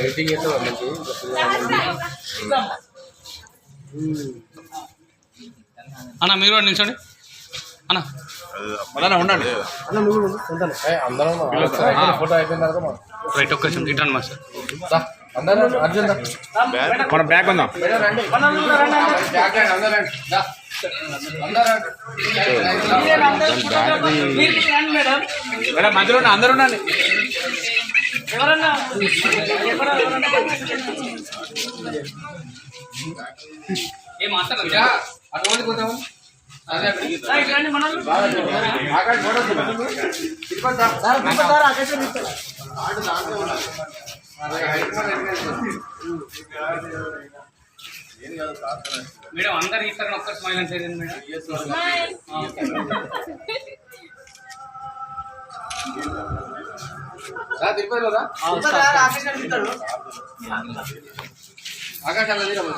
Editing చేస్తే మంచి అన్న మీరు కూడా నిల్చోండి అన్న ఉండండి అందరం ఫోటో అయిపోయిన తర్వాత రైట్ ఒక్క నిమిషం ఇట్లా మాస్టర్ అందరూ అర్జున్ మన బ్యాగ్ ఉందాం మేడం మధ్యలో అందరూ ఉండండి ఏం మాట్లాడదా అటువంటి కొంచెం మేడం అందరు ఇస్తారని ఒక్క స్మైల్ అని చేయండి మేడం తిరుపతిలోదా ఆకాశాల కార్యక్రమం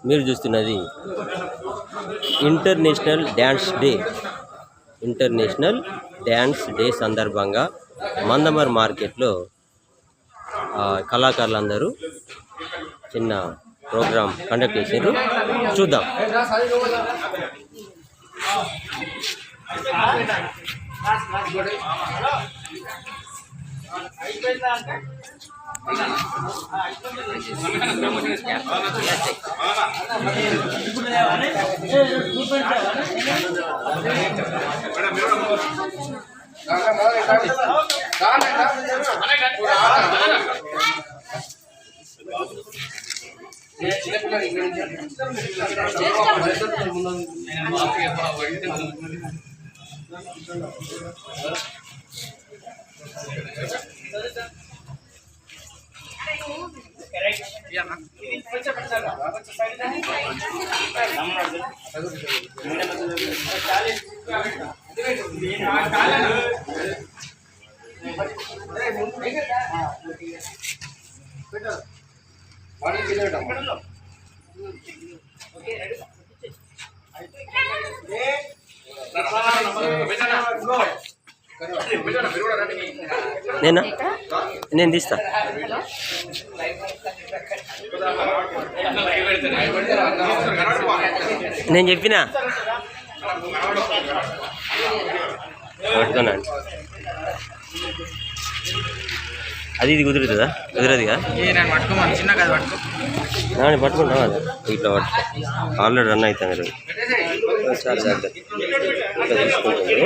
మీరు చూస్తున్నది ఇంటర్నేషనల్ డ్యాన్స్ డే సందర్భంగా మందమర్ మార్కెట్లో కళాకారులందరూ చిన్న ప్రోగ్రాం కండక్ట్ చేసారు. చూద్దాం. నేను తీస్తా. నేను చెప్పినా పట్టుకున్నాను. అది ఇది కుదురుతుందా? కుదరదుగా. పట్టుకుంటా ఇట్లా పట్టుకో. ఆల్రెడీ రన్ అవుతాను కదా. చాలా జాగ్రత్త ఇట్లా తీసుకుంటాను.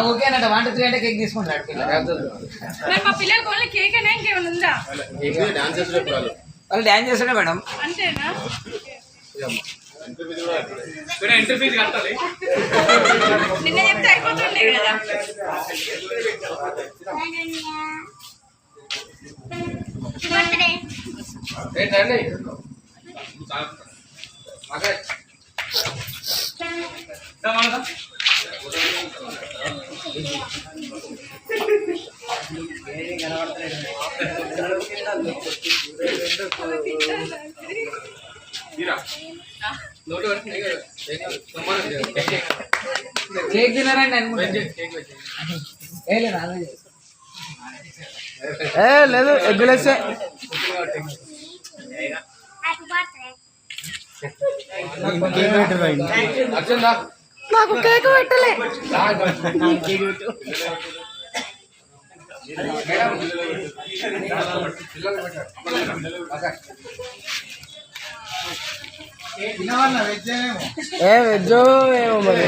ఓకేనంట 1 2 3 అంటే కేక్ తీసుకుంటాడు వాళ్ళు డాన్స్ చేస్తాడే మేడం. అంతేనా? ఎంట్రీ ఫీజు కట్టాలి. నిన్న చెప్తే అయిపోతుండే కదా. ఏంటండి కేక్ తినారండి అనుకుంటా. లేదు ఎగ్గులేసే అర్జున్ దా. నాకు కేక్ పెట్టలే. మేడం పిల్లలు పెట్టారు. ఓకే. వెజ్జో ఏమో మరి.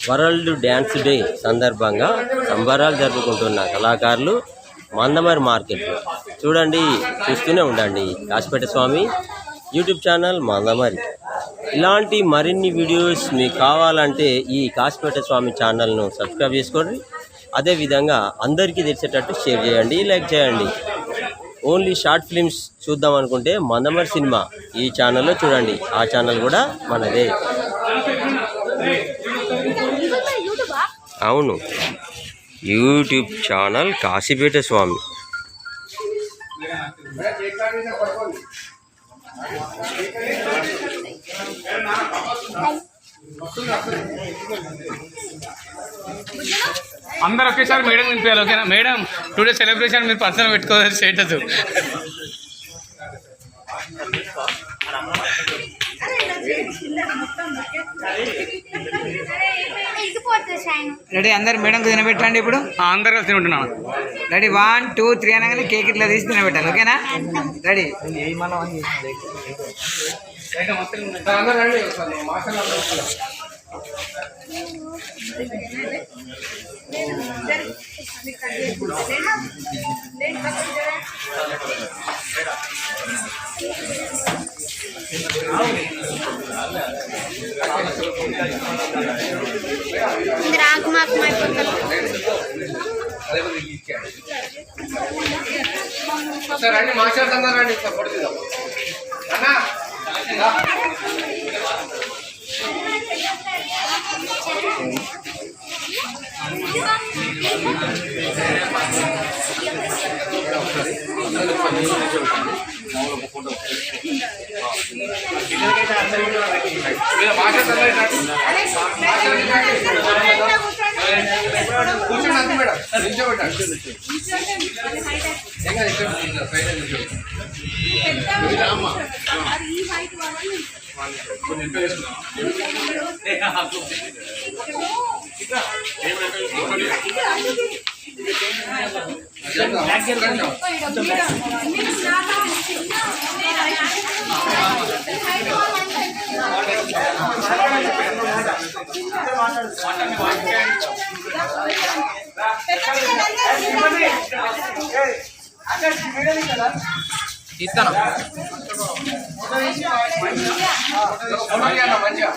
వరల్డ్ డ్యాన్స్ డే సందర్భంగా సంబరాలు జరుపుకుంటున్న కళాకారులు మందమరి మార్కెట్లో చూడండి, చూస్తూనే ఉండండి. కాశీపేట స్వామి యూట్యూబ్ ఛానల్ మందమరి. ఇలాంటి మరిన్ని వీడియోస్ మీకు కావాలంటే ఈ కాశీపేట స్వామి ఛానల్ను సబ్స్క్రైబ్ చేసుకోండి. అదేవిధంగా అందరికీ తెలిసేటట్టు షేర్ చేయండి, లైక్ చేయండి. ఓన్లీ షార్ట్ ఫిల్మ్స్ చూద్దాం అనుకుంటే మందమరి సినిమా ఈ ఛానల్లో చూడండి. ఆ ఛానల్ కూడా మనదే. అవును, యూట్యూబ్ ఛానల్ కాశీపేట స్వామి. అందరు ఒకేసారి మేడం నింపాలి, ఓకేనా? మేడం టుడే సెలబ్రేషన్ మీరు పర్సనల్ పెట్టుకోవాలి స్టేటస్. రెడీ అందరు మేడం తినబెట్టండి. ఇప్పుడు అందరు కలిసి ఉంటున్నాను. రెడీ 1 2 3 అనగానే కేక్ ఇట్లా తీసి తినబెట్టాలి, ఓకేనా? రెడీ. అందరూ రండి ఒకసారి మాట్లాడాలి. ఒకసారి రండి మాట్లాడుతున్నారు, రండి పడుతుందాం అన్నా. కూర్చోండి అంతే మేడం, నిల్చోబెట్టండి. ఇస్తాను మంచిగా.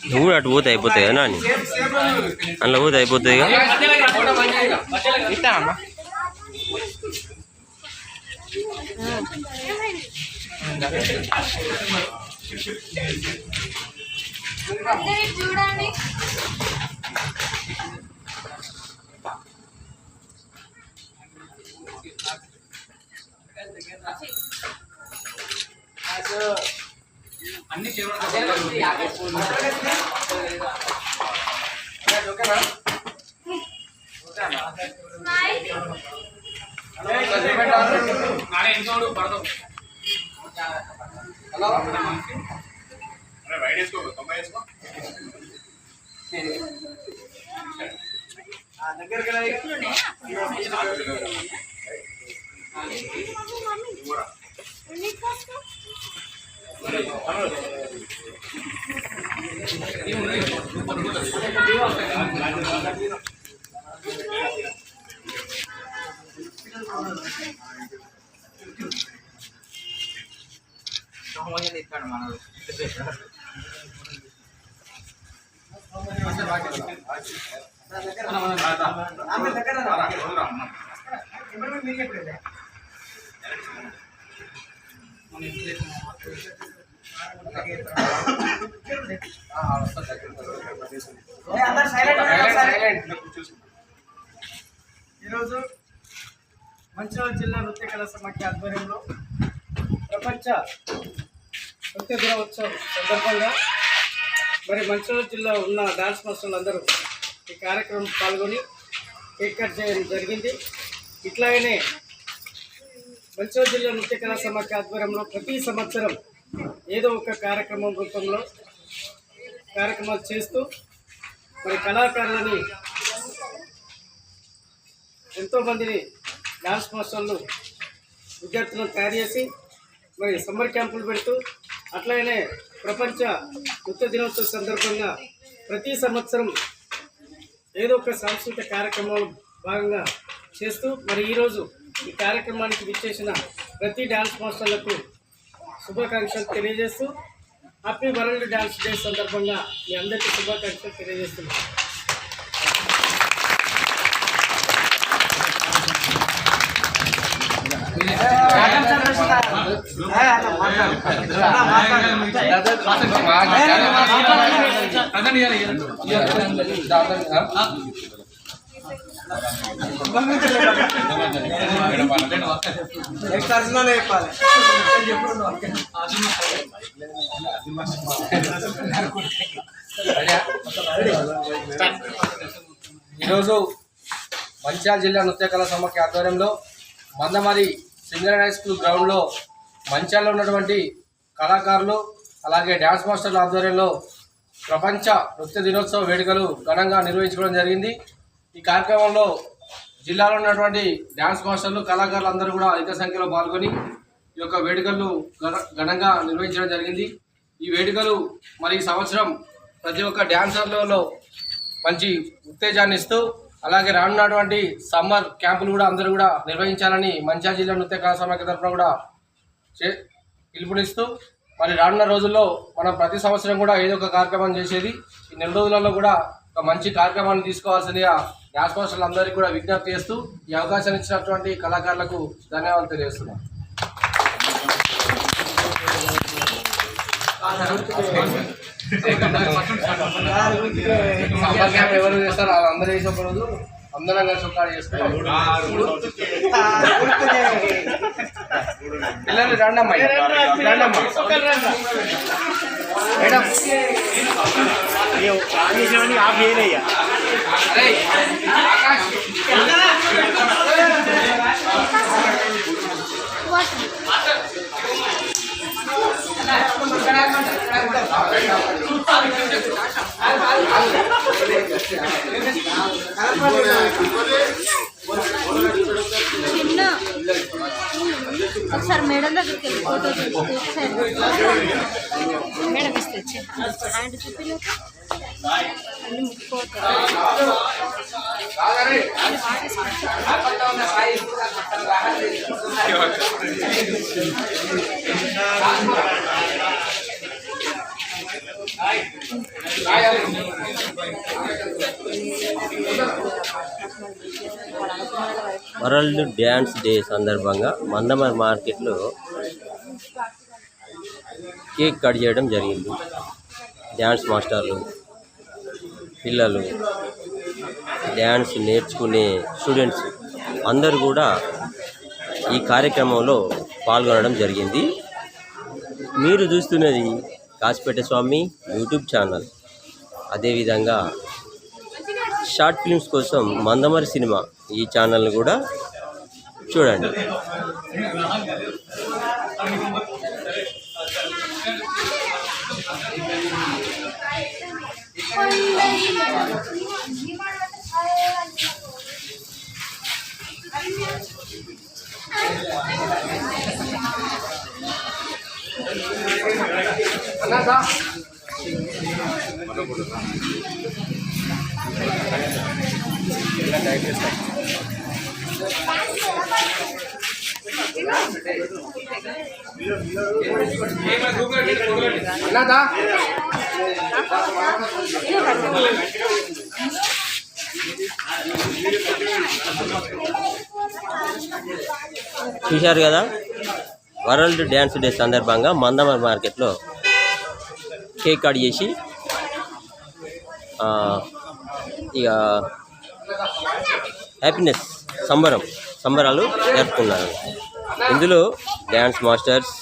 నువ్వు కూడా అటు పోతే అయిపోతాయి కదా నాని, అందులో పోతే అయిపోతాయి కదా. ఇస్తానమ్మా. చూడండి అన్ని నాడే ఎంతోడు పడతావు. ఈరోజు మంచిర్యాల జిల్లా నృత్య కళా సమాఖ్య ఆధ్వర్యంలో ప్రపంచ నృత్య దినోత్సవం సందర్భంగా మరి మంచిర్యాల జిల్లా ఉన్న డాన్స్ మాస్టర్లు అందరూ ఈ కార్యక్రమం పాల్గొని కేక్ కట్ చేయడం జరిగింది. ఇట్లాగనే మంచిర్యాల జిల్లా నృత్య కళా సమాఖ్య ఆధ్వర్యంలో ప్రతి సంవత్సరం ఏదో ఒక కార్యక్రమం రూపంలో కార్యక్రమాలు చేస్తూ మరి కళాకారులని ఎంతోమందిని డాన్స్ మాస్టర్లు విద్యార్థులను తయారు చేసి మరి సమ్మర్ క్యాంపులు పెడుతూ అట్లనే ప్రపంచ నృత్య దినోత్సవ సందర్భంగా ప్రతి సంవత్సరం ఏదో ఒక సాంస్కృతిక కార్యక్రమం భాగంగా చేస్తూ మరి ఈరోజు ఈ కార్యక్రమానికి విచ్చేసిన ప్రతి డాన్స్ మాస్టర్లకు శుభాకాంక్షలు తెలియజేస్తూ హ్యాపీ వరల్డ్ డాన్స్ డే సందర్భంగా మీ అందరికీ శుభాకాంక్షలు తెలియజేస్తున్నాను. ఈరోజు మంచిర్యాల జిల్లా నృత్య కళా సమాఖ్య ఆధ్వర్యంలో మందమరి సింగర్ హై స్కూల్ గ్రౌండ్లో మంచిర్యాలలో ఉన్నటువంటి కళాకారులు అలాగే డ్యాన్స్ మాస్టర్ల ఆధ్వర్యంలో ప్రపంచ నృత్య దినోత్సవ వేడుకలు ఘనంగా నిర్వహించుకోవడం జరిగింది. ఈ కార్యక్రమంలో జిల్లాలో ఉన్నటువంటి డ్యాన్స్ మాస్టర్లు కళాకారులు అందరూ కూడా అధిక సంఖ్యలో పాల్గొని ఈ యొక్క వేడుకలను ఘనంగా నిర్వహించడం జరిగింది. ఈ వేడుకలు మరి ఈ సంవత్సరం ప్రతి ఒక్క డ్యాన్సర్లలో మంచి ఉత్తేజాన్ని ఇస్తూ అలాగే రానున్నటువంటి సమ్మర్ క్యాంపులు కూడా అందరూ కూడా నిర్వహించాలని మంచిర్యాల జిల్లా నృత్య కళా సమాఖ్య తరఫున కూడా పిలుపునిస్తూ మరి రానున్న రోజుల్లో మనం ప్రతి సంవత్సరం కూడా ఏదో ఒక కార్యక్రమం చేసేది. ఈ నెల రోజులలో కూడా ఒక మంచి కార్యక్రమాన్ని తీసుకోవాల్సిందిగా డ్యాన్స్ మాస్టర్లు అందరికీ కూడా విజ్ఞప్తి చేస్తూ ఈ అవకాశాన్ని ఇచ్చినటువంటి కళాకారులకు ధన్యవాదాలు తెలియజేస్తున్నాను. సమ్మర్ క్యాంప్ ఎవరు చేస్తారు అందరూ వేసే అందరం కలిసి ఒక చేసుకుంటాం. పిల్లలు రండమ్మా రండమ్మా మేడం ఒకసారి మేడం దగ్గరికి వెళ్ళి ఫోటో మేడం ఇస్తే హ్యాండ్ చూపిలేక అన్ని ముట్టుకోవద్దు. వరల్డ్ డ్యాన్స్ డే సందర్భంగా మందమరి మార్కెట్లో కేక్ కట్ చేయడం జరిగింది. డ్యాన్స్ మాస్టర్లు, పిల్లలు, డ్యాన్స్ నేర్చుకునే స్టూడెంట్స్ అందరూ కూడా ఈ కార్యక్రమంలో పాల్గొనడం జరిగింది. మీరు చూస్తున్నది కాసిపేట స్వామి యూట్యూబ్ ఛానల్. అదేవిధంగా షార్ట్ ఫిల్మ్స్ కోసం మందమరి సినిమా ఈ ఛానల్ని కూడా చూడండి. అన్నదా చూశారు కదా, వరల్డ్ డ్యాన్స్ డే సందర్భంగా మందమరి మార్కెట్లో కేక్ కట్ చేసి ఇక హ్యాపీనెస్ సంబరాలు జరుపుకున్నారు. ఇందులో డ్యాన్స్ మాస్టర్స్,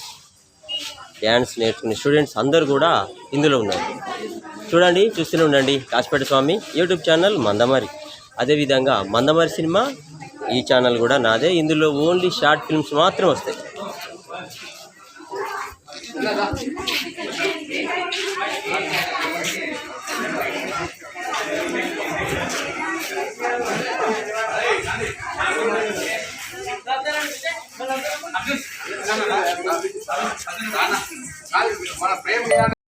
డ్యాన్స్ నేర్చుకునే స్టూడెంట్స్ అందరూ కూడా ఇందులో ఉన్నారు. చూడండి, చూస్తూనే ఉండండి కాశీపేట స్వామి యూట్యూబ్ ఛానల్ మందమరి. అదేవిధంగా మందమరి సినిమా ఈ ఛానల్ కూడా నాదే. ఇందులో ఓన్లీ షార్ట్ ఫిల్మ్స్ మాత్రం వస్తాయి. మన ప్రేమ